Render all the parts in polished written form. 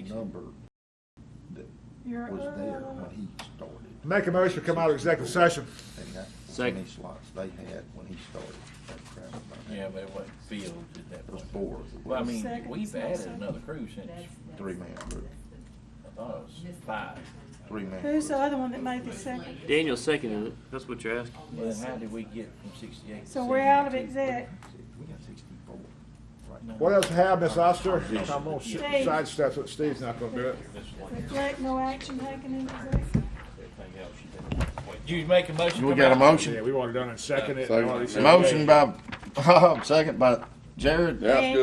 the number that was there when he started. Make a motion to come out of executive session. And that's how Second. many slots they had when he started. That crap about that. Yeah, but it wasn't filled at that Those point. four. Well, I mean, Second. we've added another crew since, Three-man group. I thought it was 5. Three-man Who's the group. other one that made the second? Daniel seconded it. That's what you're asking. Well, then how did we get from 68 to So we're out of 72? exec. We got 64 right now. What else have, Miss Oster? I'm gonna Steve. sidestep it. Steve's not gonna do it. Reflect no action taken in exec. Did you make a motion? We come got a out? motion. Yeah, we want it done and second it. Motion by second by Jared. That's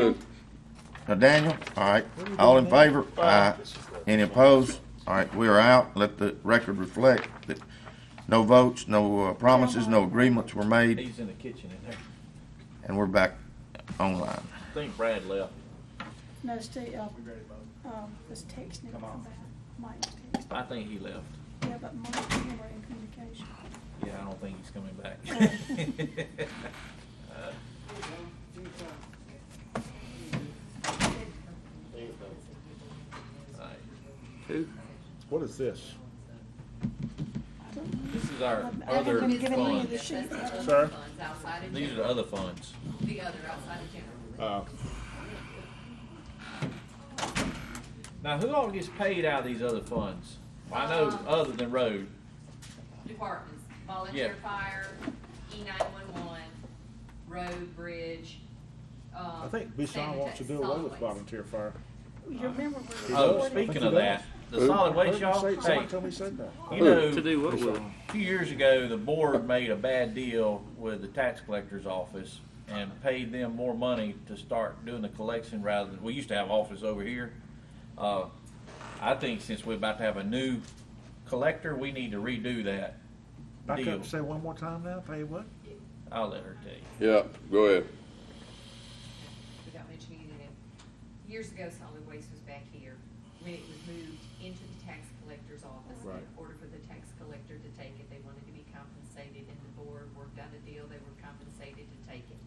good. Daniel. All right. All in favor? Aye. Any opposed? All right. We are out. Let the record reflect that no votes, no promises, no agreements were made, He's in the kitchen in there. and we're back online. I think Brad left. No, Steve, was texting him to come back. Mike texted. I think he left. Yeah, but Mike and him are in communication. Yeah, I don't think he's coming back. Alright. Who? What is this? This is our I haven't other been given any of funds. the sheets. Sir? Funds outside of These are the general. other funds. The other outside of general. Now, who all gets paid out of these other funds? I know other than road. Departments, volunteer Yeah. fire, E911, road, bridge. I think Bishan wants to do away with volunteer fire. You remember where He the Oh, does. board- speaking I of think he that, does. the solid waste, Heard him y'all, say- hey, Somebody told me he said that. you know, To do what with? a few years ago, the board made a bad deal with the tax collector's office and paid them more money to start doing the collection rather than, we used to have office over here. I think since we're about to have a new collector, we need to redo that Back up deal. and say one more time now, pay what? I'll let her tell you. Yeah, go ahead. Without mentioning it, years ago, solid waste was back here. When it was moved into the tax collector's office, Right. in order for the tax collector to take it, they wanted to be compensated, and the board worked out a deal, they were compensated to take it.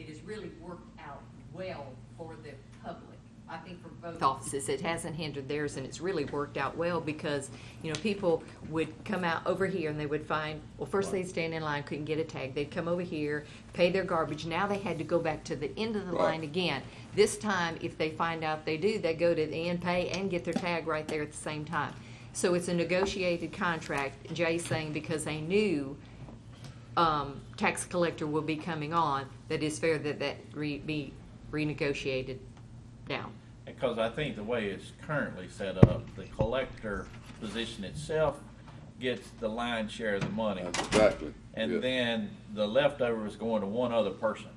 It has really worked out well for the public. I think for both offices, it hasn't hindered theirs, and it's really worked out well because, you know, people would come out over here and they would find, well, first they'd stand in line, couldn't get a tag. They'd come over here, pay their garbage. Now they had to go back to the end of the Right. line again. This time, if they find out they do, they go to the end, pay, and get their tag right there at the same time. So it's a negotiated contract. Jay's saying because they knew tax collector will be coming on, that it's fair that be renegotiated down. Because I think the way it's currently set up, the collector position itself gets the lion's share of the money. That's exactly. And yeah. then the leftover is going to one other person.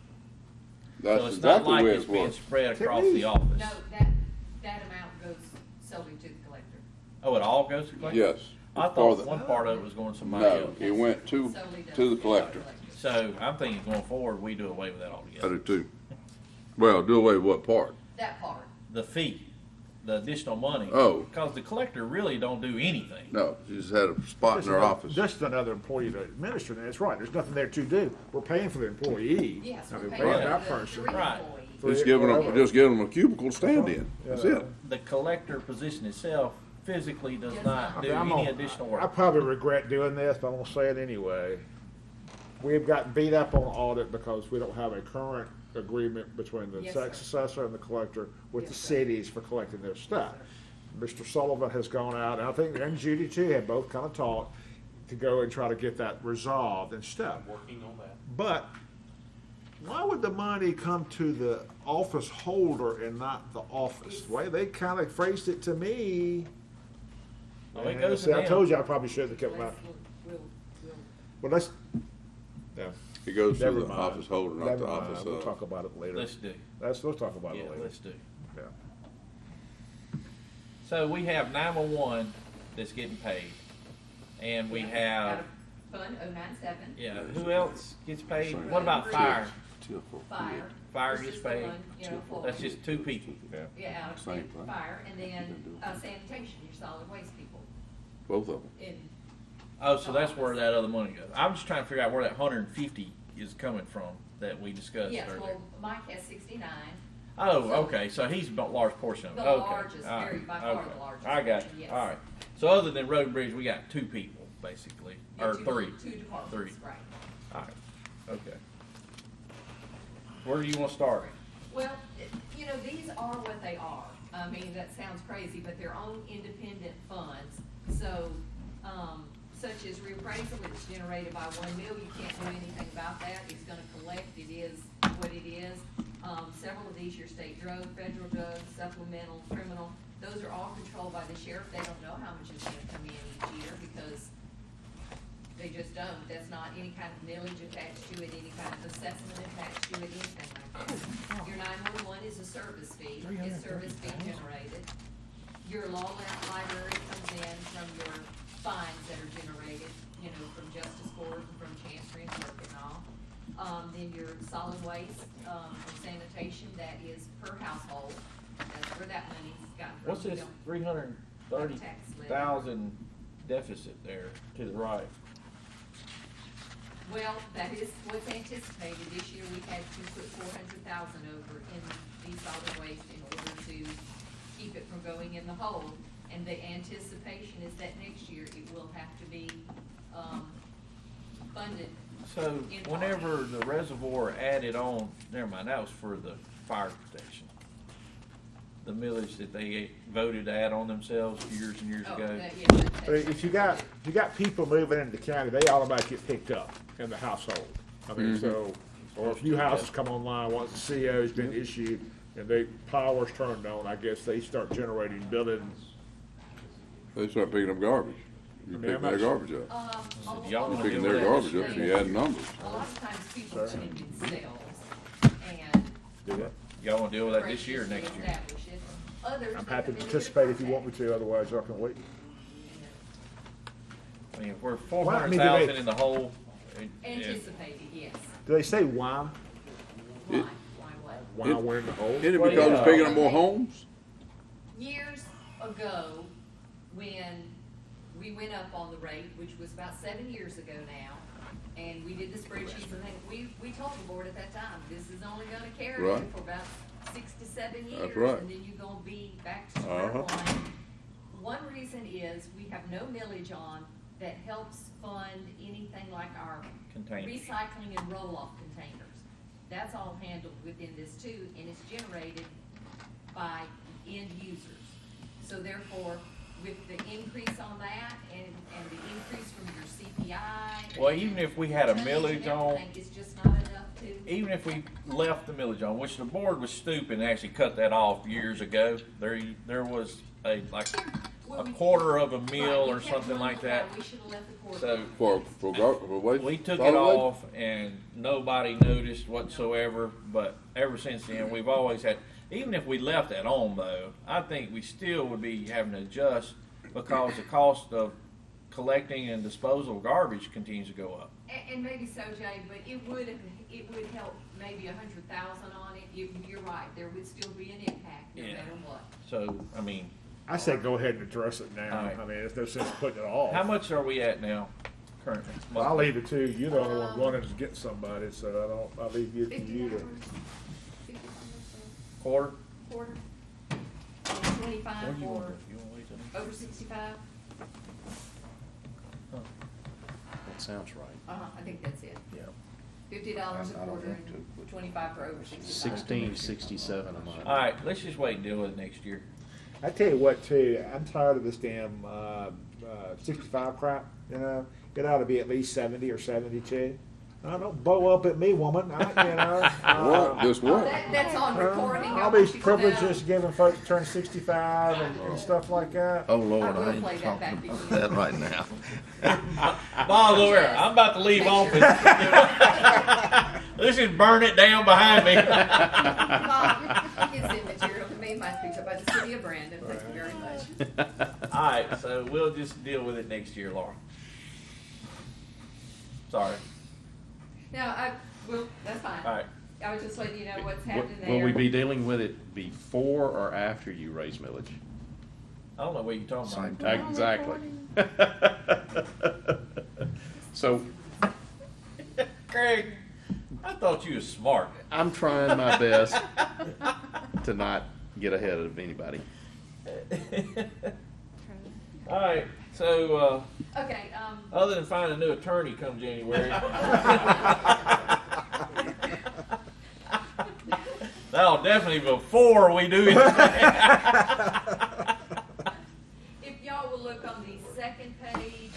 That's So it's not exactly like where it's it's being working. spread across the office. No, that amount goes solely to the collector. Oh, it all goes to collector? Yes. I For thought the- one part of it was going to somebody No, else. it went to Solely does the collector. So I'm thinking going forward, we do away with that I altogether. do too. Well, do away with what part? That part. The fee, the additional money. Oh. Because the collector really don't do anything. No, you just had a spot in their office. Just another employee to administer it. That's right. There's nothing there to do. We're paying for the employee. Yes, I we're mean, paying paying for that the person. three Right. employees. Just giving them a cubicle to stand in. That's it. The collector position itself physically does not do I'm any gonna- additional I work. probably regret doing this, but I'm gonna say it anyway. We've gotten beat up on audit because we don't have a current agreement between the Yes, tax sir. assessor and the collector with the Yes, sir. cities for collecting their stuff. Mr. Sullivan has gone out, and I think, and Judy too, have both kind of talked to go and try to get that resolved and stuff. Working on that. But why would the money come to the office holder and not the office? The way they kind of phrased it to me. Well, it goes See, to I them. told you I probably should have kept my. We'll- Well, let's. Yeah. It goes to Never the mind. office holder, not Never the mind. office We'll talk about it later. Let's do. We'll talk about Yeah, it later. let's do. Yeah. So we have 911 that's getting paid. And we have, Out of Fund 097. yeah, who else gets paid? What about fire? Fire. Fire This gets is the paid. one, you know, for- That's just 2 people. Yeah. Yeah, out of Same thing. fire, and then sanitation, your solid waste people. Both of them. In Oh, so that's where that other money goes. I'm just trying to figure out where that 150 is coming from that we discussed Yes, earlier. well, Mike has 69. Oh, okay, so he's a large portion of it. The Okay, largest, all very right, by far okay. the largest I got portion, you, yes. all right. So other than road and bridge, we got 2 people, basically, Yeah, or two- 3? Two departments, right. All right, okay. Where do you want to start? Well, you know, these are what they are. I mean, that sounds crazy, but they're own independent funds. So, such as reappraisal, it's generated by 1 mil, you can't do anything about that. It's gonna collect, it is what it is. Several of these, your state drug, federal drug, supplemental, criminal, those are all controlled by the sheriff. They don't know how much is gonna come in each year because they just don't. That's not any kind of millage attached to it, any kind of assessment attached to it, anything like that. Your 911 is a service fee, it's service fee generated. Your law library comes in from your fines that are generated, you know, from justice court and from chancery and circuit and all. Then your solid waste, or sanitation, that is per household. That's where that money's gotten from. What's We this don't- 330,000 deficit there to the right? Well, that is what's anticipated. This year, we had to put 400,000 over in the solid waste in order to keep it from going in the hole. And the anticipation is that next year it will have to be, funded. So In part. whenever the reservoir added on, never mind, that was for the fire protection. The millage that they voted to add on themselves years and years Oh, ago. that- yeah, But if you got people moving into the county, they automatically get picked up in the household. I mean, so, or if new houses come online, once the CO's been issued and they, power's turned on, I guess they start generating billing. They start picking up garbage. You I mean, pick I'm their not- garbage up. All- y'all all wanna of Picking do their the garbage up, so things- you add numbers. A lot of times people come in themselves and. Do that. Y'all wanna deal with that this year or next year? Establish it. Others I'm they happy come to in participate if you with want me to, otherwise y'all can wait. I mean, if we're Well, I mean, 400,000 in the hole, anticipated, yes. Do they say why? Why? It- Why what? Why we're in the hole? Isn't it Well, because yeah. it's picking up more homes? Years ago, when we went up on the rate, which was about 7 years ago now, and we did the spreadsheets and things, we told the board at that time, this is only gonna carry Right. for about 6 to 7 years. That's right. And then you're gonna be back to square Uh-huh. one. One reason is we have no millage on that helps fund anything like our Containers. recycling and roll-off containers. That's all handled within this too, and it's generated by end users. So therefore, with the increase on that and the increase from your CPI. well, even if we had a tonnage and millage on, everything, it's just not enough to. even if we left the millage on, which the board was stupid and actually cut that off years ago, there was a, like, Well, a we- quarter of a Right, meal we or kept something one like for that. We should have left the quarter. So For waste? we took solid it waste? off and nobody noticed whatsoever, but ever since then, we've always had, even if we left that on though, I think we still would be having to adjust because the cost of collecting and disposal of garbage continues to go up. And maybe so, Jay, but it would help maybe 100,000 on it. You're right, there would still be an impact no Yeah. matter what. So, I mean, I say go ahead and address it now. All right. I mean, there's no sense putting it off. how much are we at now currently? Well, I'll leave it to you. You're the only one running to get somebody, so I'll leave it to $50. you to. $50 Quarter? quarter. And 25 What do you want for to do? You want to wait till next- over 65. That sounds right. I think that's it. Yeah. $50 a I don't quarter want to, and but- 25 for over 65. 1667 a month. All right, let's just wait and deal with it next year. I tell you what, too, I'm tired of this damn 65 crap. You know, it ought to be at least 70 or 72. Don't blow up at me, woman. What? Just what? That's on recording. I All want these you to know. privileges given folks to turn 65 and stuff like that. Oh, Lord, I will I ain't play that talking back about to you. that right now. Bob, over here. I'm about to leave office. Let's just burn it down behind me. Bob, you can send material to me, my speech about the city of Brandon. Thank you very much. All right, so we'll just deal with it next year, Laura. Sorry. No, that's fine. All right. I was just letting you know what's happening there. Will we be dealing with it before or after you raise millage? I don't know what you're talking Same about. Exactly. So Craig, I thought you was smart. I'm trying my best. to not get ahead of anybody. All right, so, Okay, other than finding a new attorney come January. That'll definitely before we do it. if y'all will look on the second page,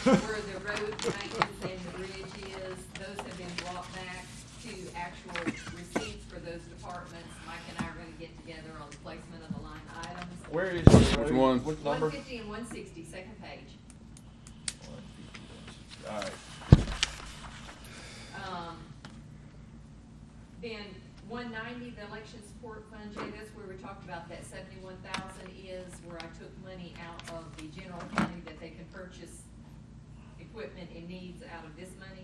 where the road maintenance and the bridge is, those have been brought back to actual receipts for those departments. Mike and I are gonna get together on the placement of the line items. Where is it? Which one? Which number? 150 and 160, second page. All right. Then 190, the election support fund, Jay, that's where we talked about that 71,000 is where I took money out of the general county that they can purchase equipment and needs out of this money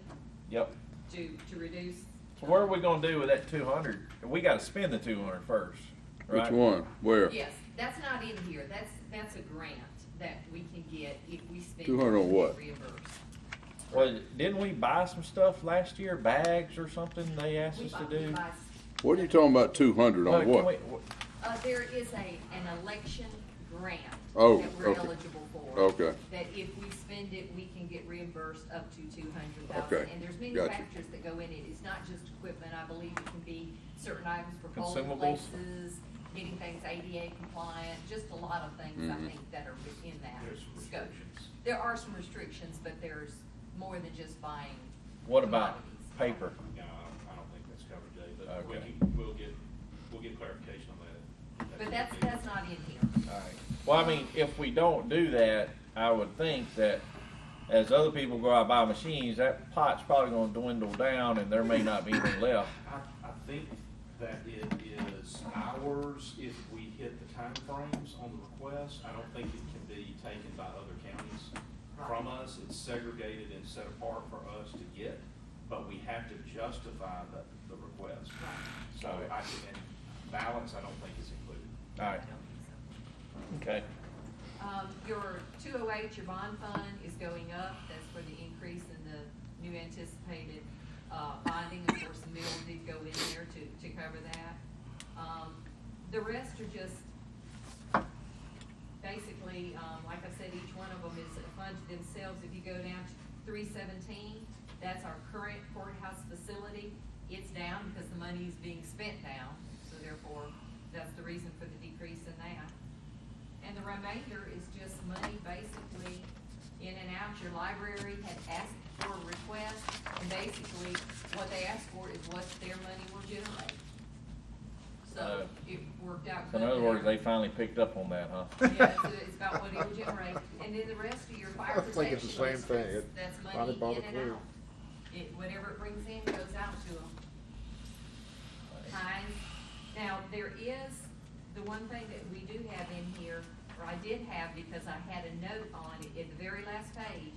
Yep. to reduce. So what are we gonna do with that 200? We gotta spend the 200 first, right? Which one? Where? Yes, that's not in here. That's a grant that we can get if we spend. 200 on it, what? reimbursed. Well, didn't we buy some stuff last year, bags or something they asked We us to buy- do? we buy- What are you talking about 200 Well, on can what? we- There is an election grant Oh, that we're okay. eligible for. Okay. That if we spend it, we can get reimbursed up to 200,000. Okay, And there's many gotcha. factors that go in it. It's not just equipment. I believe it can be certain items for polling Consumables. places, getting things ADA compliant, just a lot of things I Mhm. think that are within that There's some scope. restrictions. There are some restrictions, but there's more than just buying What about commodities. paper? No, I don't think that's covered, Jay, but Okay. we'll get clarification on that. But that's not in here. All right. Well, I mean, if we don't do that, I would think that as other people go out and buy machines, that pot's probably gonna dwindle down and there may not be anything left. I think that it is ours if we hit the timeframes on the request. I don't think it can be taken by other counties from us. It's segregated and set apart for us to get, but we have to justify the request. So and balance, I don't think is included. All right. I don't think so. Okay. Your 208, your bond fund is going up. That's for the increase in the new anticipated bonding. Of course, the mill did go in there to cover that. The rest are just basically, like I said, each one of them is a fund to themselves. If you go down to 317, that's our current courthouse facility. It's down because the money is being spent down, so therefore, that's the reason for the decrease in that. And the remainder is just money basically in and out. Your library had asked for a request, and basically what they asked for is what their money will generate. So it worked out So good. in other words, there. they finally picked up on that, huh? Yeah, it's about what it will generate. And then the rest of your fire I think it's protection the same thing. expense, It that's finally money bought in a and clue. out. Whatever it brings in goes out to them. Hines. Now, there is the one thing that we do have in here, or I did have because I had a note on it at the very last page,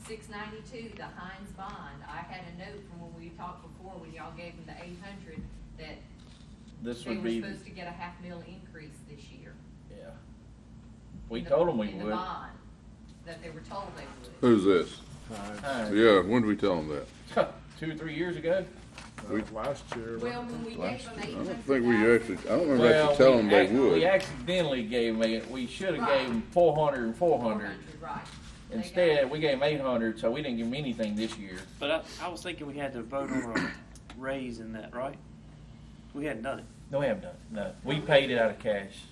692, the Hines bond. I had a note from when we talked before, when y'all gave them the 800, that This they would were be, supposed to get a $500,000 increase this year. yeah. We In the- told them we in the would. bond, that they were told they would. Who's this? All Yeah, when did we tell them that? right. 2 or 3 years ago? Last year. Well, when we gave them I 800,000. don't think we actually, I don't remember Well, actually telling them they we would. accidentally gave them, we should have Right. gave them 400 and 400. 400, right. They got- Instead, we gave them 800, so we didn't give them anything this year. But I was thinking we had to vote on a raise in that, right? We hadn't done it. No, we haven't done it. No, we paid it out of cash,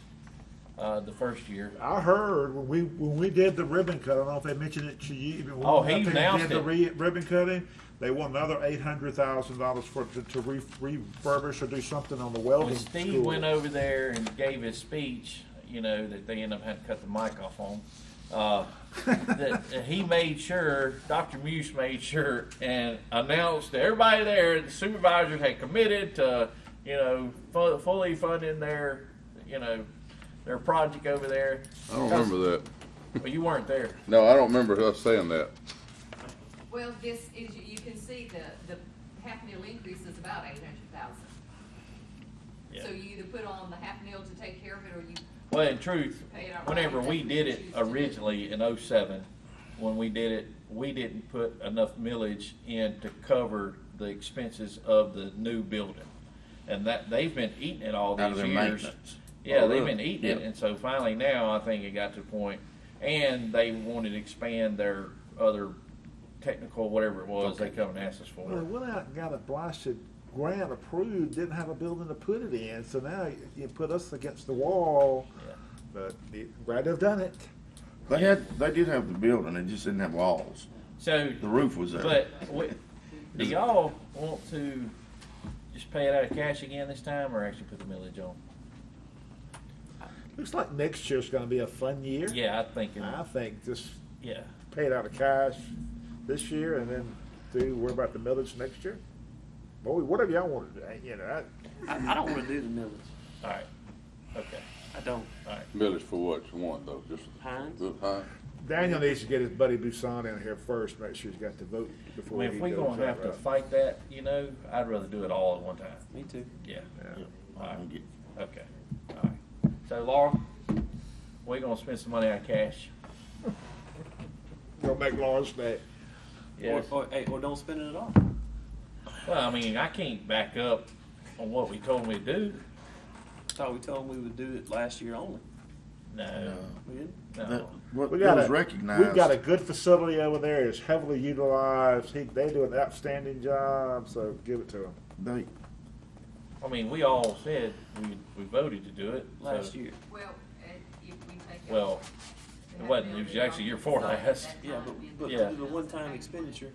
the first year. I heard when we did the ribbon cut, I don't know if they mentioned it to you. But Oh, when he they announced did the it. ribbon cutting, they want another $800,000 to refurbish or do something on the welding When Steve school. went over there and gave his speech, you know, that they ended up having to cut the mic off on, that he made sure, Dr. Muse made sure and announced to everybody there, the supervisors had committed to, you know, fully funding their, you know, their project over there. I don't remember that. Well, you weren't there. No, I don't remember us saying that. Well, this is, you can see the $500,000 increase is about 800,000. Yeah. So you either put on the $500,000 to take care of it, or you, Well, in truth, Pay it outright, whenever that's we what did you it choose to do. originally in '07, when we did it, we didn't put enough millage in to cover the expenses of the new building. And that, they've been eating it all Out of these their years. maintenance. Yeah, Oh, they've really? been eating it, Yeah. and so finally now, I think it got to the point, and they wanted to expand their other technical, whatever it was, they come and asked us Well, they for. went out and got a blasted grant approved, didn't have a building to put it in, so now you put us against the wall. Yeah. But glad they've done it. They did have the building, they just didn't have walls. So, The roof was there. but, do y'all want to just pay it out of cash again this time, or actually put the millage on? Looks like next year's gonna be a fun year. Yeah, I think, I think just yeah. pay it out of cash this year and then worry about the millage next year. Boy, whatever y'all want to do, you know, I don't wanna do the millage. All right, okay, I don't. all right. Millage for what you want though, just. Hines? Hines? Daniel needs to get his buddy Busan in here first, make sure he's got the vote I before mean, he if goes. we're gonna have to fight that, you know, I'd rather do it all at one time. Me too. Yeah, Yeah. all right, okay, all right. So Laura, we're gonna spend some money on cash. Gonna make Laura's day. Yes. Or don't spend it at all. Well, I mean, I can't back up on what we told me to do. Thought we told them we would do it last year only. No, We didn't? no. What We was got recognized. we've got a good facility over there, it's heavily utilized, they do an outstanding job, so give it to them. They, I mean, we all said we voted to do it. so- Last year. Well, if we take. Well, it wasn't, it was actually year before last. Yeah, but Yeah. do the one-time expenditure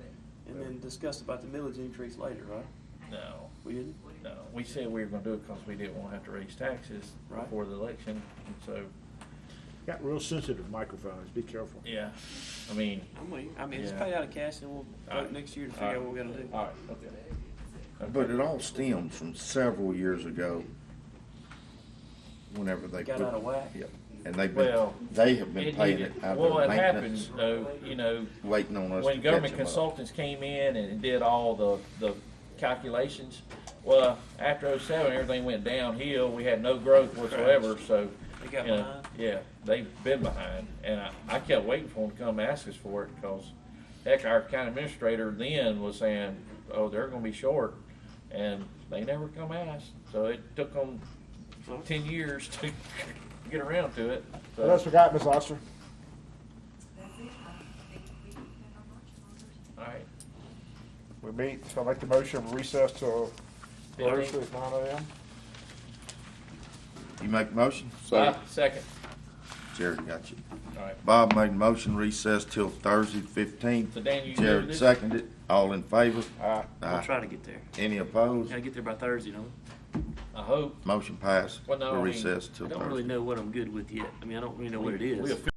and then discuss about the millage increase later, right? No, We didn't? no. We said we were gonna do it because we didn't wanna have to raise taxes Right. before the election, and so, Got real sensitive microphones, be careful. yeah. I mean, I'm with you. I mean, just Yeah. pay out of cash and we'll All right. vote next year to All figure right. out what we're gonna do. all right, okay. but it all stems from several years ago. Whenever they Got put. out of whack? Yep. And they Well, have been paying it out Well, of what happened, maintenance, though, you know, waiting on us to when catch government them up. consultants came in and did all the calculations, well, after '07, everything went downhill. We had no growth whatsoever, so. They got you know, behind? Yeah, they've been behind, and I kept waiting for them to come ask us for it, because heck, our county administrator then was saying, oh, they're gonna be short, and they never come ask, so it took them 10 years to get around to it. So- What else we got, Ms. Oster? All right. We meet, so I make the motion, recess till Thursday 15. at 9 a.m. You make the motion? Second. Jared got you. All right. Bob made the motion, recess till Thursday the 15th. So Dan, you good with Jared this? seconded. All in favor? Aye. We'll try to get there. Any opposed? Gotta get there by Thursday, don't we? I hope. Motion passed. Well, no, We'll I mean, recess till I don't Thursday. really know what I'm good with yet. I mean, I don't really know what it is. We